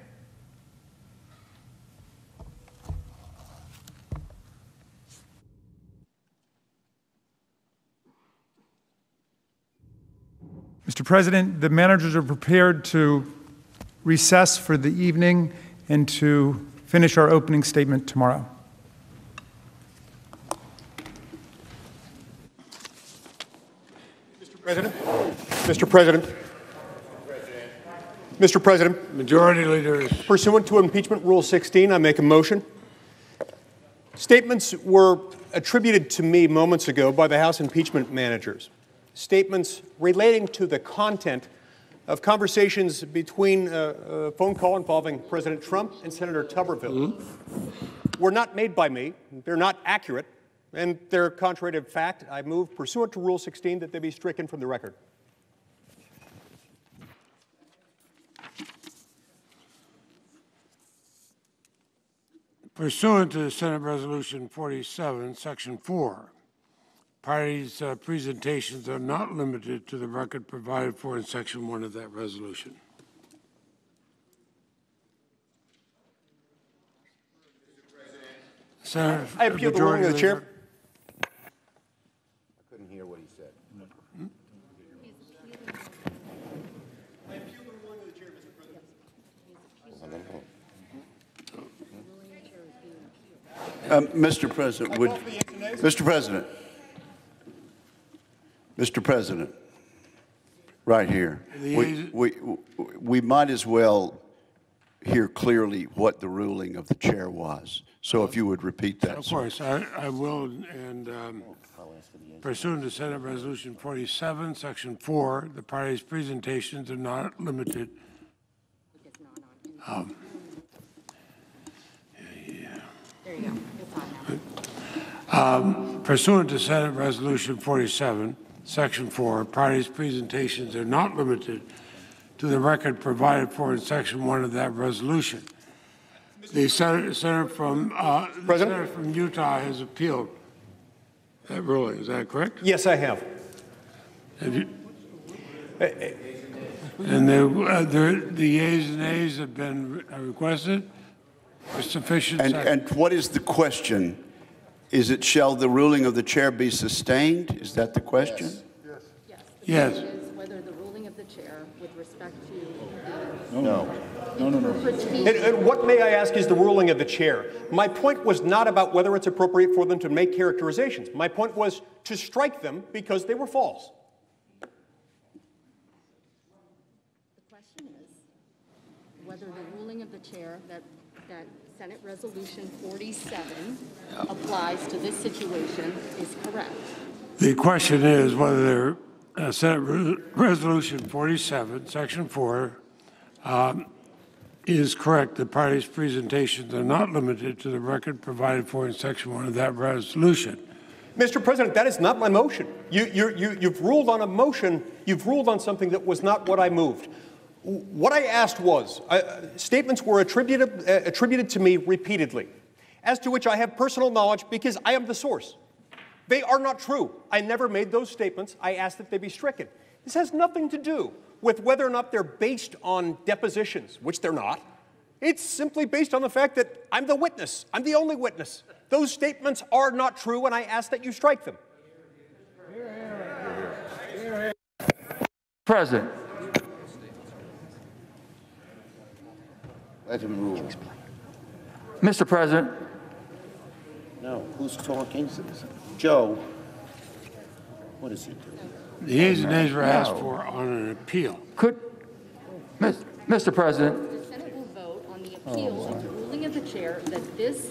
Mr. President, the managers are prepared to recess for the evening and to finish our opening statement tomorrow. Mr. President. Majority leaders. Pursuant to Impeachment Rule 16, I make a motion. Statements were attributed to me moments ago by the House impeachment managers. Statements relating to the content of conversations between a phone call involving President Trump and Senator Tuberville were not made by me. They're not accurate, and they're contrary to fact. I move, pursuant to Rule 16, that they be stricken from the record. Pursuant to Senate Resolution 47, Section 4, parties' presentations are not limited to the record provided for in Section 1 of that resolution. Senator, I appeal the ruling of the chair. I couldn't hear what he said. I appeal the ruling of the chair, Mr. President. Mr. President, Mr. President, right here, we might as well hear clearly what the ruling of the chair was. So if you would repeat that. Of course, I will. And pursuant to Senate Resolution 47, Section 4, the parties' presentations are not limited. There you go. It's on now. Pursuant to Senate Resolution 47, Section 4, parties' presentations are not limited to the record provided for in Section 1 of that resolution. The senator from Utah has appealed that ruling. Is that correct? Yes, I have. Have you? And the yeas and nays have been requested for sufficient. And what is the question? Is it, shall the ruling of the chair be sustained? Is that the question? Yes. Is whether the ruling of the chair with respect to the No. And what, may I ask, is the ruling of the chair? My point was not about whether it's appropriate for them to make characterizations. My point was to strike them because they were false. The question is whether the ruling of the chair that Senate Resolution 47 applies to this situation is correct. The question is whether Senate Resolution 47, Section 4, is correct. The parties' presentations are not limited to the record provided for in Section 1 of that resolution. Mr. President, that is not my motion. You've ruled on a motion. You've ruled on something that was not what I moved. What I asked was, statements were attributed to me repeatedly, as to which I have personal knowledge because I am the source. They are not true. I never made those statements. I asked that they be stricken. This has nothing to do with whether or not they're based on depositions, which they're not. It's simply based on the fact that I'm the witness. I'm the only witness. Those statements are not true, and I ask that you strike them. President. Let him rule. Mr. President. No, who's talking? Joe. What is he doing? The yeas and nays were asked for on an appeal. Mr. President. The Senate will vote on the appeal of the ruling of the chair that this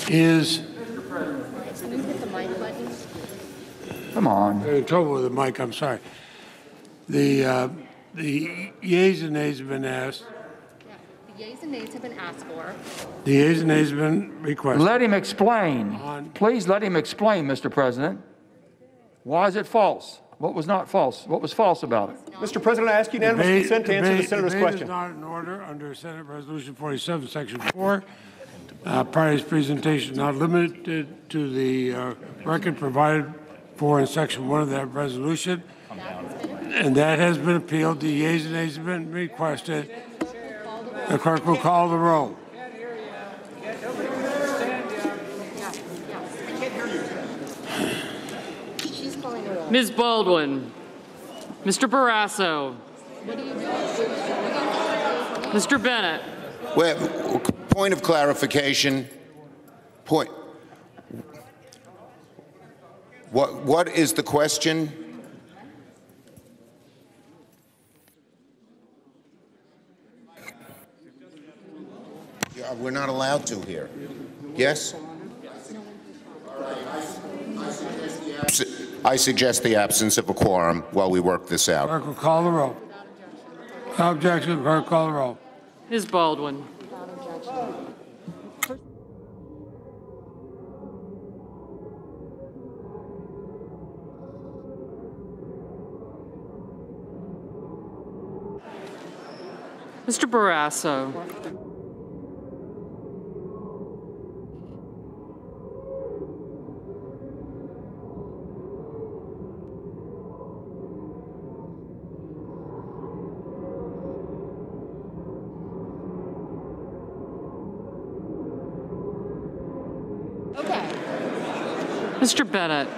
is. Can you hit the mic button. Come on. You're in trouble with the mic, I'm sorry. The yeas and nays have been asked. The yeas and nays have been asked for. The yeas and nays have been requested. Let him explain. Please let him explain, Mr. President. Why is it false? What was not false? What was false about it? Mr. President, I ask unanimous consent to answer the senator's question. Debate is not in order under Senate Resolution 47, Section 4. Party's presentation not limited to the record provided for in Section 1 of that resolution. And that has been appealed. The yeas and nays have been requested. The clerk will call the roll. Ms. Baldwin. Mr. Barrasso. Mr. Bennett. Well, point of clarification. What is the question? Yeah, we're not allowed to here. Yes? I suggest the absence of a quorum while we work this out. Clerk will call the roll. No objection. Clerk call the roll. Ms. Baldwin. Mr. Barrasso. Okay. Mr. Bennett.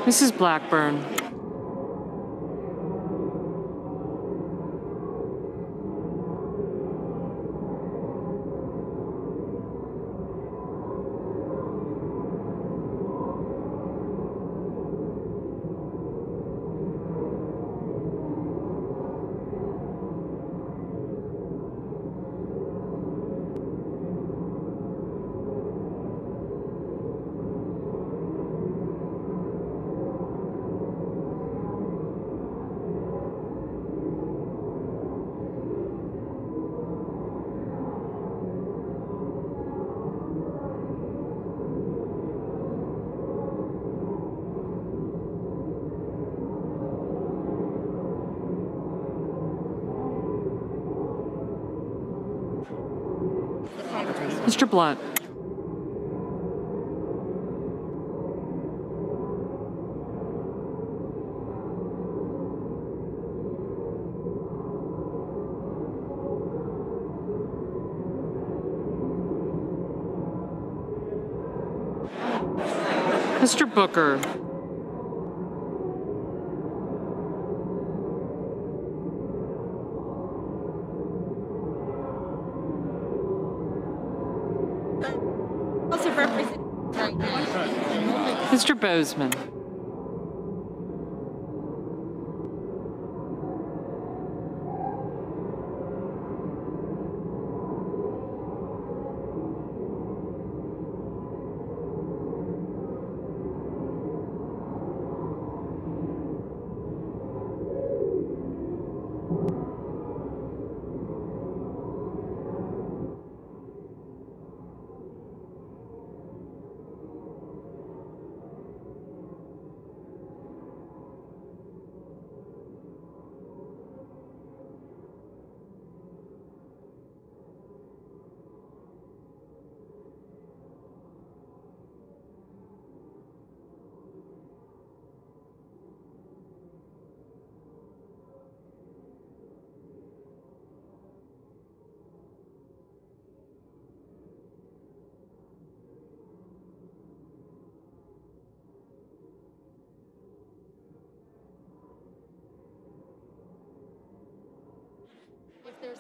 Mrs. Blackburn. Mr. Blunt. Mr. Booker. Mr. Bozeman.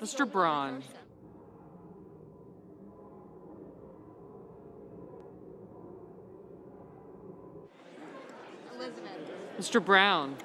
Mr. Braun. Mr. Brown.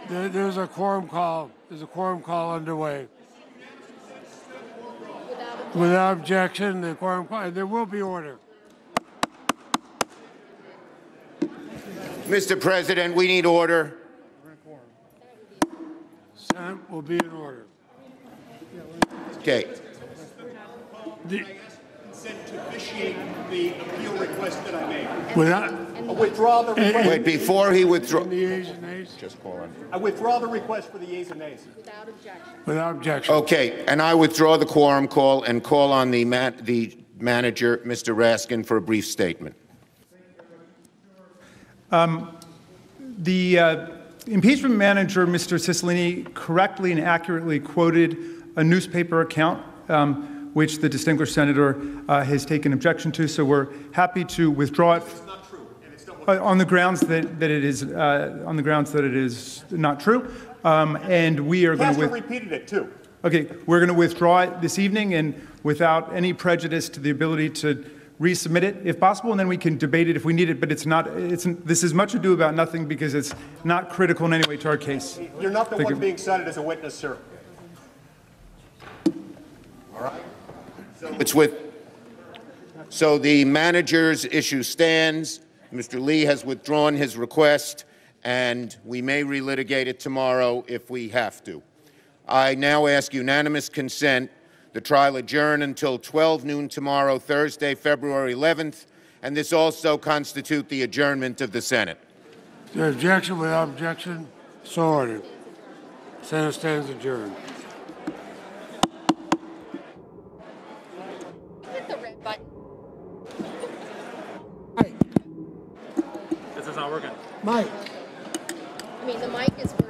There's a quorum call. There's a quorum call underway. Without objection, the quorum call. There will be order. Mr. President, we need order. Senate will be in order. Okay. Consent to officiate the appeal request that I made. Without withdraw the request. Wait, before he withdraws. The yeas and nays? Just call on. I withdraw the request for the yeas and nays. Without objection. Okay, and I withdraw the quorum call and call on the manager, Mr. Raskin, for a brief statement. The impeachment manager, Mr. Cicilline, correctly and accurately quoted a newspaper account which the distinguished senator has taken objection to, so we're happy to withdraw it. It's not true, and it's not On the grounds that it is not true, and we are going to. Castor repeated it too. Okay, we're going to withdraw it this evening, and without any prejudice to the ability to resubmit it, if possible, and then we can debate it if we need it. But it's not. This is much ado about nothing because it's not critical in any way to our case. You're not the one being cited as a witness, sir. All right. So the manager's issue stands. Mr. Lee has withdrawn his request, and we may relitigate it tomorrow if we have to. I now ask unanimous consent. The trial adjourn until 12 noon tomorrow, Thursday, February 11th, and this also constitute the adjournment of the Senate. The objection, without objection, so ordered. Senate stands adjourned. This is not working. Mike. I mean, the mic is working.